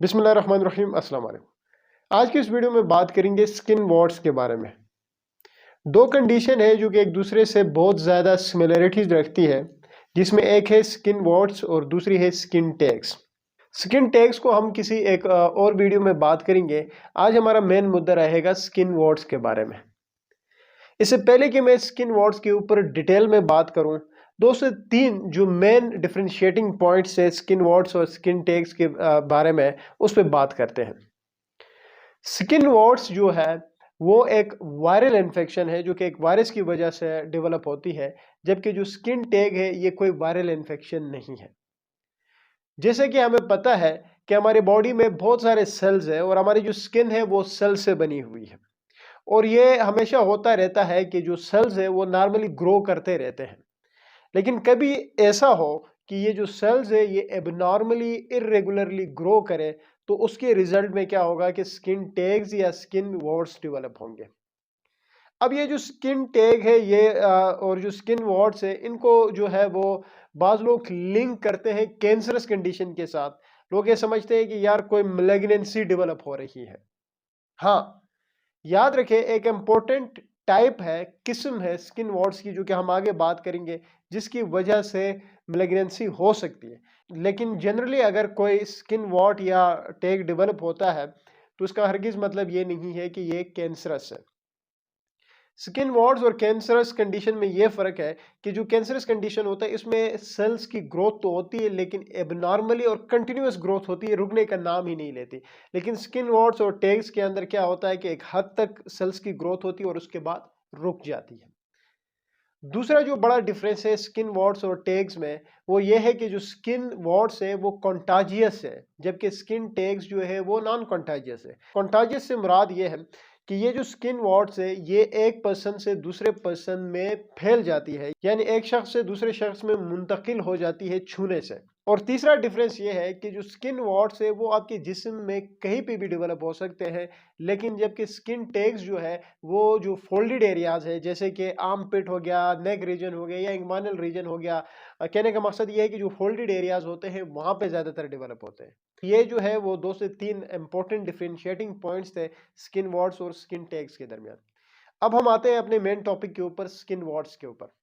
बिस्मिल्लाहिर्रहमानिर्रहीम अस्सलाम वालेकुम। आज की इस वीडियो में बात करेंगे स्किन वॉर्ड्स के बारे में। दो कंडीशन है जो कि एक दूसरे से बहुत ज़्यादा सिमिलरिटीज रखती है, जिसमें एक है स्किन वॉर्ड्स और दूसरी है स्किन टैग्स। स्किन टैग्स को हम किसी एक और वीडियो में बात करेंगे। आज हमारा मेन मुद्दा रहेगा स्किन वॉर्ड्स के बारे में। इससे पहले कि मैं स्किन वॉर्ड्स के ऊपर डिटेल में बात करूं, दो से तीन जो मेन डिफरेंशिएटिंग पॉइंट्स है स्किन वॉर्ड्स और स्किन टैग्स के बारे में, उस पर बात करते हैं। स्किन वॉर्ड्स जो है वो एक वायरल इन्फेक्शन है जो कि एक वायरस की वजह से डेवलप होती है, जबकि जो स्किन टैग है ये कोई वायरल इन्फेक्शन नहीं है। जैसे कि हमें पता है कि हमारी बॉडी में बहुत सारे सेल्स है और हमारी जो स्किन है वो सेल से बनी हुई है, और ये हमेशा होता रहता है कि जो सेल्स है वो नॉर्मली ग्रो करते रहते हैं। लेकिन कभी ऐसा हो कि ये जो सेल्स है ये एबनॉर्मली इरेगुलरली ग्रो करे, तो उसके रिजल्ट में क्या होगा कि स्किन टैग्स या स्किन वॉर्ड्स डेवलप होंगे। अब ये जो स्किन टैग है ये और जो स्किन वॉर्ड्स है, इनको जो है वो बाज लोग लिंक करते हैं कैंसरस कंडीशन के साथ। लोग ये समझते हैं कि यार कोई मैलिग्नेंसी डेवलप हो रही है। हाँ, याद रखें एक इम्पोर्टेंट टाइप है, किस्म है स्किन वॉर्ड्स की, जो कि हम आगे बात करेंगे, जिसकी वजह से मैलिग्नेंसी हो सकती है। लेकिन जनरली अगर कोई स्किन वॉर्ड या टैग डेवलप होता है तो उसका हरगिज मतलब ये नहीं है कि ये कैंसरस है। स्किन वॉर्ड्स और कैंसरस कंडीशन में ये फर्क है कि जो कैंसरस कंडीशन होता है इसमें सेल्स की ग्रोथ तो होती है, लेकिन एबनॉर्मली और कंटिन्यूअस ग्रोथ होती है, रुकने का नाम ही नहीं लेती। लेकिन स्किन वॉर्ड्स और टैग्स के अंदर क्या होता है कि एक हद तक सेल्स की ग्रोथ होती है और उसके बाद रुक जाती है। दूसरा जो बड़ा डिफरेंस है स्किन वॉर्ड्स और टैग्स में, वो ये है कि जो स्किन वॉर्ड्स है वो कॉन्टाजियस है, जबकि स्किन टैग्स जो है वो नॉन कॉन्टाजियस है। कॉन्टाजियस से मुराद ये है कि ये जो स्किन वॉर्ड्स है ये एक पर्सन से दूसरे पर्सन में फैल जाती है, यानी एक शख्स से दूसरे शख्स में मुंतकिल हो जाती है छूने से। और तीसरा डिफरेंस ये है कि जो स्किन वॉर्ड्स है वो आपके जिस्म में कहीं पे भी डेवलप हो सकते हैं, लेकिन जबकि स्किन टैग्स जो है वो जो फोल्डेड एरियाज है, जैसे कि आर्म पिट हो गया, नेक रीजन हो गया या इंग्वानल रीजन हो गया, कहने का मकसद ये है कि जो फोल्डेड एरियाज होते हैं वहां पे ज्यादातर डेवलप होते हैं। ये जो है वो दो से तीन इंपॉर्टेंट डिफरेंशिएटिंग पॉइंट्स थे स्किन वॉर्ड्स और स्किन टैग्स के दरमियान। अब हम आते हैं अपने मेन टॉपिक के ऊपर, स्किन वॉर्ड्स के ऊपर।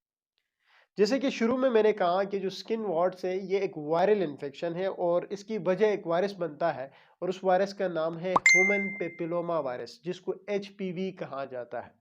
जैसे कि शुरू में मैंने कहा कि जो स्किन वॉर्ड्स है ये एक वायरल इन्फेक्शन है और इसकी वजह एक वायरस बनता है, और उस वायरस का नाम है ह्यूमन पेपिलोमा वायरस, जिसको एचपीवी कहा जाता है।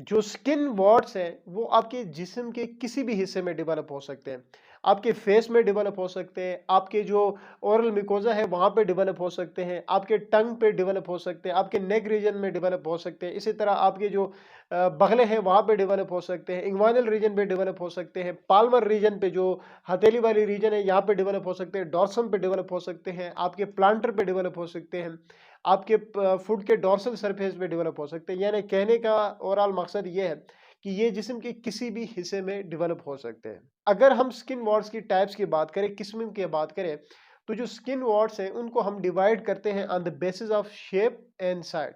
जो स्किन वॉर्ड्स हैं वो आपके जिस्म के किसी भी हिस्से में डेवलप हो सकते हैं। आपके फेस में डेवलप हो सकते हैं, आपके जो ओरल मिकोजा है वहां पे डेवलप हो सकते हैं, आपके टंग पे डेवलप हो सकते हैं, आपके नेक रीजन में डेवलप हो सकते हैं, इसी तरह आपके जो बगले हैं वहां पे डेवलप हो सकते हैं, इंग्वानल रीजन पे डेवलप हो सकते हैं, पाल्मर रीजन पे जो हथेली वाली रीजन है यहाँ पे डेवलप हो सकते हैं, डॉर्सम पे डेवलप हो सकते हैं, आपके प्लांटर पे डेवलप हो सकते हैं, आपके फुट के डॉर्सल सरफेस पे डेवलप हो सकते हैं। यानी कहने का ओवरऑल मकसद ये है कि ये जिस्म के किसी भी हिस्से में डेवलप हो सकते हैं। अगर हम स्किन वॉर्ड्स की टाइप्स की बात करें, किस्म की बात करें, तो जो स्किन वॉर्ड्स हैं उनको हम डिवाइड करते हैं on the basis of shape and side.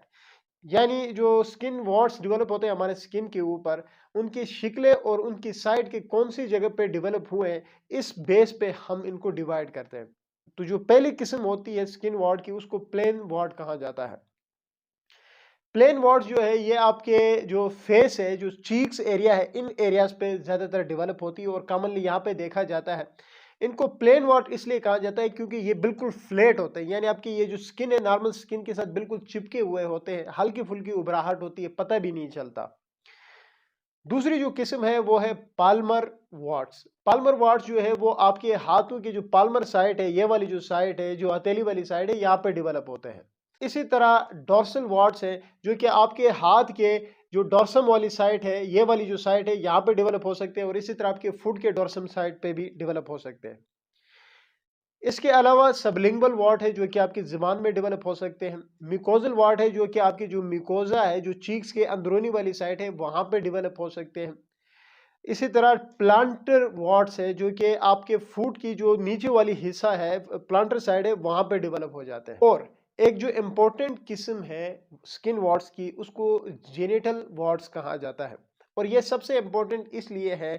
यानी जो स्किन वॉर्ड्स डेवलप होते हैं हमारे स्किन के ऊपर, उनकी शिकलें और उनकी साइड के कौन सी जगह पे डेवलप हुए हैं, इस बेस पे हम इनको डिवाइड करते हैं। तो जो पहली किस्म होती है स्किन वॉर्ड की, उसको प्लेन वॉर्ड कहा जाता है। प्लेन वॉर्ड्स जो है ये आपके जो फेस है, जो चीक्स एरिया है, इन एरियाज पे ज्यादातर डेवलप होती है और कॉमनली यहाँ पे देखा जाता है। इनको प्लेन वॉर्ड इसलिए कहा जाता है क्योंकि ये बिल्कुल फ्लैट होते हैं, यानी आपकी ये जो स्किन है नॉर्मल स्किन के साथ बिल्कुल चिपके हुए होते हैं, हल्की फुल्की उभराहट होती है, पता भी नहीं चलता। दूसरी जो किस्म है वो है पाल्मर वॉर्ड्स। पाल्मर वॉर्ड्स जो है वो आपके हाथों की जो पाल्मर साइड है, ये वाली जो साइड है, जो हथेली वाली साइड है, यहाँ पे डेवलप होते हैं। इसी तरह डॉर्सल वॉर्ड्स है जो कि आपके हाथ के जो डॉर्सम वाली साइड है, ये वाली जो साइड है, यहाँ पे डेवलप हो सकते हैं, और इसी तरह आपके फुट के डॉर्सम साइड पे भी डेवलप हो सकते हैं। इसके अलावा सबलिंगुअल वार्ड है जो कि आपकी जुबान में डेवलप हो सकते हैं। मिकोजल वार्ड है जो कि आपकी जो मिकोजा है, जो चीक्स के अंदरूनी वाली साइड है, वहां पे डेवलप हो सकते हैं। इसी तरह प्लांटर वार्ड्स है जो कि आपके फुट की जो नीचे वाली हिस्सा है, प्लांटर साइड है, वहां पे डेवलप हो जाते हैं। और एक जो इम्पोर्टेंट किस्म है स्किन वार्ड्स की, उसको जेनिटल वार्ड्स कहा जाता है। और यह सबसे इम्पोर्टेंट इसलिए है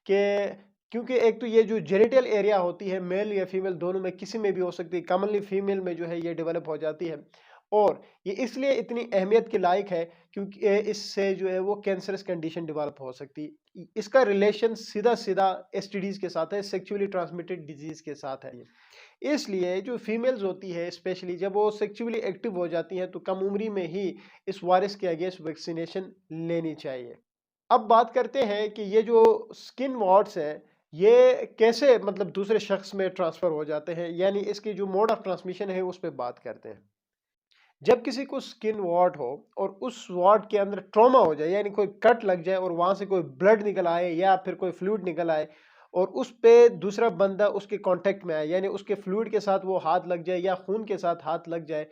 कि क्योंकि एक तो ये जो जेनिटल एरिया होती है मेल या फीमेल दोनों में किसी में भी हो सकती है, कॉमनली फीमेल में जो है ये डेवलप हो जाती है। और ये इसलिए इतनी अहमियत के लायक है क्योंकि इससे जो है वो कैंसरस कंडीशन डेवलप हो सकती है। इसका रिलेशन सीधा सीधा एसटीडीज के साथ है, सेक्सुअली ट्रांसमिटेड डिजीज के साथ है। इसलिए जो फीमेल्स होती है स्पेशली जब वो सेक्सुअली एक्टिव हो जाती हैं तो कम उम्री में ही इस वायरस के अगेंस्ट वैक्सीनेशन लेनी चाहिए। अब बात करते हैं कि ये जो स्किन वॉर्ड्स है ये कैसे मतलब दूसरे शख्स में ट्रांसफर हो जाते हैं, यानी इसकी जो मोड ऑफ ट्रांसमिशन है उस पर बात करते हैं। जब किसी को स्किन वॉर्ड हो और उस वॉर्ड के अंदर ट्रॉमा हो जाए, यानी कोई कट लग जाए और वहां से कोई ब्लड निकल आए या फिर कोई फ्लूइड निकल आए और उस पे दूसरा बंदा उसके कांटेक्ट में आए, यानी उसके फ्लूइड के साथ वो हाथ लग जाए या खून के साथ हाथ लग जाए,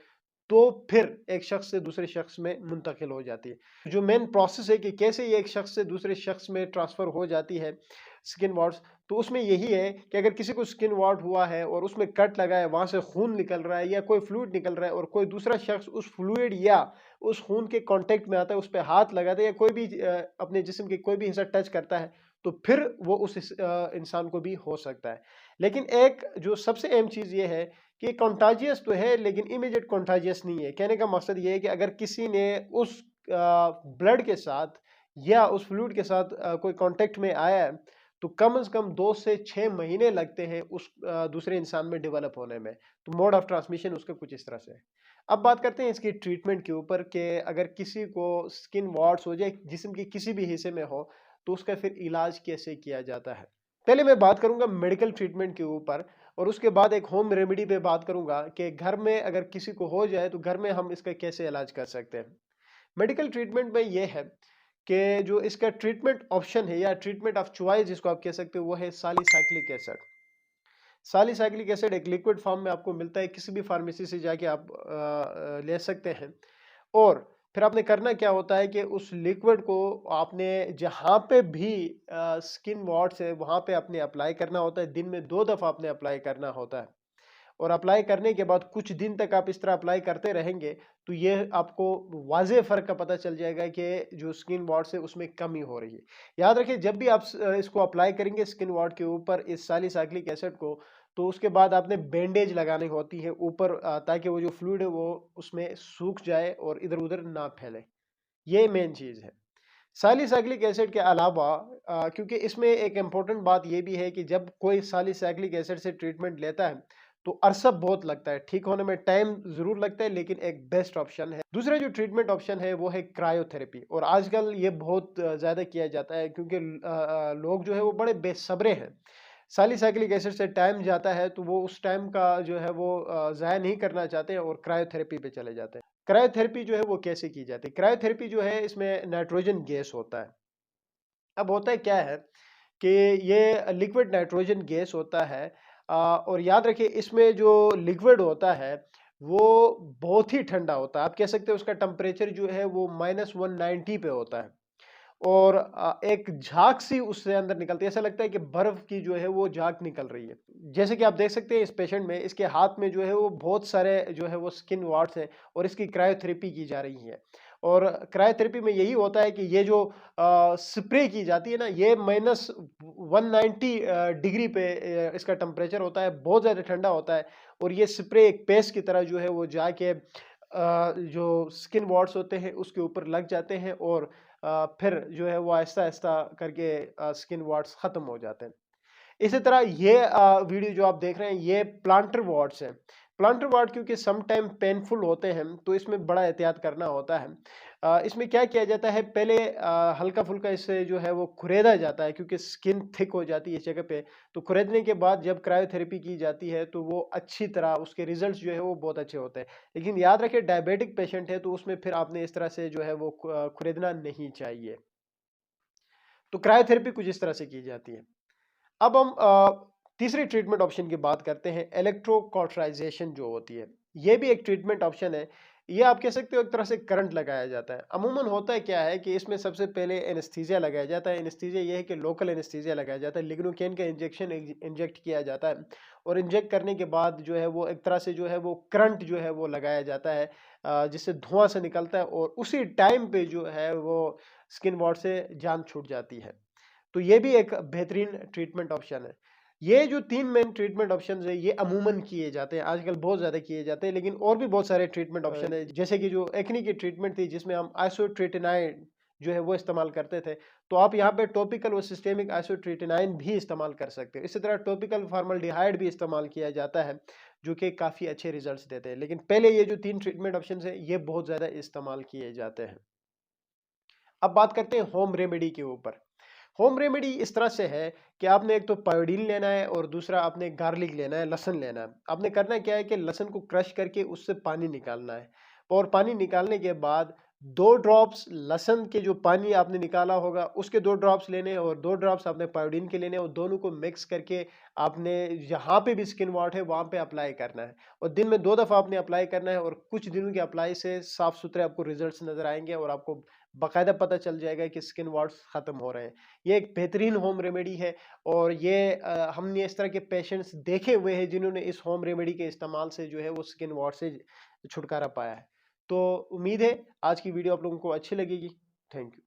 तो फिर एक शख्स से दूसरे शख्स में मुंतकिल हो जाती है। जो मेन प्रोसेस है कि कैसे ये एक शख्स से दूसरे शख्स में ट्रांसफ़र हो जाती है स्किन वार्ड्स, तो उसमें यही है कि अगर किसी को स्किन वार्ड हुआ है और उसमें कट लगा है, वहाँ से खून निकल रहा है या कोई फ्लूइड निकल रहा है और कोई दूसरा शख्स उस फ्लूइड या उस खून के कांटेक्ट में आता है, उस पे हाथ लगाता है या कोई भी अपने जिस्म के कोई भी हिस्सा टच करता है, तो फिर वो उस इंसान को भी हो सकता है। लेकिन एक जो सबसे अहम चीज़ ये है कि कॉन्टाजियस तो है लेकिन इमीडिएट कॉन्टाजियस नहीं है। कहने का मकसद ये है कि अगर किसी ने उस ब्लड के साथ या उस फ्लूइड के साथ कोई कांटेक्ट में आया है तो कम से कम 2 से 6 महीने लगते हैं उस दूसरे इंसान में डेवलप होने में। तो मोड ऑफ ट्रांसमिशन उसका कुछ इस तरह से है। अब बात करते हैं इसकी ट्रीटमेंट के ऊपर कि अगर किसी को स्किन वॉर्ड्स हो जाए जिस्म के किसी भी हिस्से में हो तो उसका फिर इलाज कैसे किया जाता है। पहले मैं बात करूंगा मेडिकल ट्रीटमेंट के ऊपर और उसके बाद एक होम रेमेडी पे बात करूंगा कि घर में अगर किसी को हो जाए तो घर में हम इसका कैसे इलाज कर सकते हैं। मेडिकल ट्रीटमेंट में ये है कि जो इसका ट्रीटमेंट ऑप्शन है या ट्रीटमेंट ऑफ चॉइस जिसको आप कह सकते हो वो है सालिसाइक्लिक एसिड। सालिसाइक्लिक एसिड एक लिक्विड फॉर्म में आपको मिलता है, किसी भी फार्मेसी से जाके आप ले सकते हैं। और फिर आपने करना क्या होता है कि उस लिक्विड को आपने जहाँ पे भी स्किन वॉर्ड्स है वहाँ पे आपने अप्लाई करना होता है। दिन में 2 दफ़ा आपने अप्लाई करना होता है और अप्लाई करने के बाद कुछ दिन तक आप इस तरह अप्लाई करते रहेंगे तो ये आपको वाज़े फ़र्क का पता चल जाएगा कि जो स्किन वॉर्ड्स है उसमें कमी हो रही है। याद रखिए जब भी आप इसको अप्लाई करेंगे स्किन वॉर्ड के ऊपर इस सालिसाइक्लिक एसिड को, तो उसके बाद आपने बैंडेज लगानी होती है ऊपर ताकि वो जो फ्लूइड है वो उसमें सूख जाए और इधर-उधर ना फैले। ये मेन चीज़ है। सालिसाइक्लिक एसिड के अलावा क्योंकि इसमें एक इम्पॉर्टेंट बात ये भी है कि जब कोई सालिसाइक्लिक एसिड से ट्रीटमेंट लेता है तो अरसा बहुत लगता है, ठीक होने में टाइम ज़रूर लगता है लेकिन एक बेस्ट ऑप्शन है। दूसरा जो ट्रीटमेंट ऑप्शन है वो है क्रायोथेरेपी और आजकल ये बहुत ज़्यादा किया जाता है क्योंकि लोग जो है वो बड़े बेसब्रे हैं। सालिसाइक्लिक एसिड से टाइम जाता है तो वो उस टाइम का जो है वो ज़ाया नहीं करना चाहते हैं और क्रायोथेरेपी पे चले जाते हैं। क्रायोथेरेपी जो है वो कैसे की जाती है? क्रायोथेरेपी जो है इसमें नाइट्रोजन गैस होता है। अब होता है क्या है कि ये लिक्विड नाइट्रोजन गैस होता है और याद रखिए इसमें जो लिक्विड होता है वो बहुत ही ठंडा होता है। आप कह सकते हैं उसका टेम्परेचर जो है वो -190 पे होता है और एक झाग सी उससे अंदर निकलती है। ऐसा लगता है कि बर्फ की जो है वो झाग निकल रही है। जैसे कि आप देख सकते हैं इस पेशेंट में इसके हाथ में जो है वो बहुत सारे जो है वो स्किन वार्ड्स हैं और इसकी क्रायोथेरेपी की जा रही है। और क्रायोथेरेपी में यही होता है कि ये जो स्प्रे की जाती है ना ये -190 डिग्री पे इसका टेम्परेचर होता है, बहुत ज़्यादा ठंडा होता है और ये स्प्रे एक पेस्ट की तरह जो है वो जाके जो स्किन वार्ड्स होते हैं उसके ऊपर लग जाते हैं और फिर जो है वो आहिस्ता-आहिस्ता करके स्किन वार्ड्स ख़त्म हो जाते हैं। इसी तरह ये वीडियो जो आप देख रहे हैं ये प्लांटर वार्ड्स हैं। प्लांटर वार्ड क्योंकि सम टाइम पेनफुल होते हैं तो इसमें बड़ा एहतियात करना होता है। इसमें क्या किया जाता है पहले हल्का-फुल्का इससे जो है वो खुरेदा जाता है क्योंकि स्किन थिक हो जाती है इस जगह पे। तो खुरेदने के बाद जब क्रायोथेरेपी की जाती है तो वो अच्छी तरह उसके रिज़ल्ट्स जो है वो बहुत अच्छे होते हैं। लेकिन याद रखें डायबिटिक पेशेंट है तो उसमें फिर आपने इस तरह से जो है वो खुरेदना नहीं चाहिए। तो क्रायोथेरेपी कुछ इस तरह से की जाती है। अब हम तीसरी ट्रीटमेंट ऑप्शन की बात करते हैं इलेक्ट्रोकॉर्टिराइजेशन जो होती है। ये भी एक ट्रीटमेंट ऑप्शन है। ये आप कह सकते हो एक तरह से करंट लगाया जाता है। अमूमन होता है क्या है कि इसमें सबसे पहले एनेस्थीसिया लगाया जाता है। एनेस्थीसिया ये है कि लोकल एनेस्थीसिया लगाया जाता है। लिग्नोकेन का इंजेक्शन इंजेक्ट किया जाता है और इंजेक्ट करने के बाद जो है वो एक तरह से जो है वो करंट जो है वो लगाया जाता है जिससे धुआं से निकलता है और उसी टाइम पे जो है वो स्किन वॉर्ड से जान छूट जाती है। तो ये भी एक बेहतरीन ट्रीटमेंट ऑप्शन है। ये जो 3 मेन ट्रीटमेंट ऑप्शन है ये अमूमन किए जाते हैं, आजकल बहुत ज़्यादा किए जाते हैं, लेकिन और भी बहुत सारे ट्रीटमेंट ऑप्शन है, जैसे कि जो एक्ने की ट्रीटमेंट थी जिसमें हम आइसोट्रेटिनाइन जो है वो इस्तेमाल करते थे, तो आप यहाँ पे टॉपिकल और सिस्टेमिक आइसोट्रेटिनाइन भी इस्तेमाल कर सकते हो। इसी तरह टॉपिकल फॉर्मल्डिहाइड भी इस्तेमाल किया जाता है जो कि काफ़ी अच्छे रिजल्ट्स देते हैं, लेकिन पहले ये जो 3 ट्रीटमेंट ऑप्शन है ये बहुत ज़्यादा इस्तेमाल किए जाते हैं। अब बात करते हैं होम रेमेडी के ऊपर। होम रेमेडी इस तरह से है कि आपने एक तो पायोडीन लेना है और दूसरा आपने गार्लिक लेना है, लहसुन लेना है। आपने करना क्या है कि लहसुन को क्रश करके उससे पानी निकालना है और पानी निकालने के बाद 2 ड्रॉप्स लहसुन के जो पानी आपने निकाला होगा उसके 2 ड्रॉप्स लेने हैं और 2 ड्रॉप्स आपने पायोडीन के लेने हैं और दोनों को मिक्स करके आपने जहाँ पे भी स्किन वॉट है वहाँ पे अप्लाई करना है और दिन में 2 दफ़ा आपने अप्लाई करना है और कुछ दिनों के अप्लाई से साफ सुथरे आपको रिजल्ट्स नज़र आएंगे और आपको बाकायदा पता चल जाएगा कि स्किन वॉट्स ख़त्म हो रहे हैं। ये एक बेहतरीन होम रेमेडी है और ये हमने इस तरह के पेशेंट्स देखे हुए हैं जिन्होंने इस होम रेमेडी के इस्तेमाल से जो है वो स्किन वॉट से छुटकारा पाया है। तो उम्मीद है आज की वीडियो आप लोगों को अच्छी लगेगी। Thank you.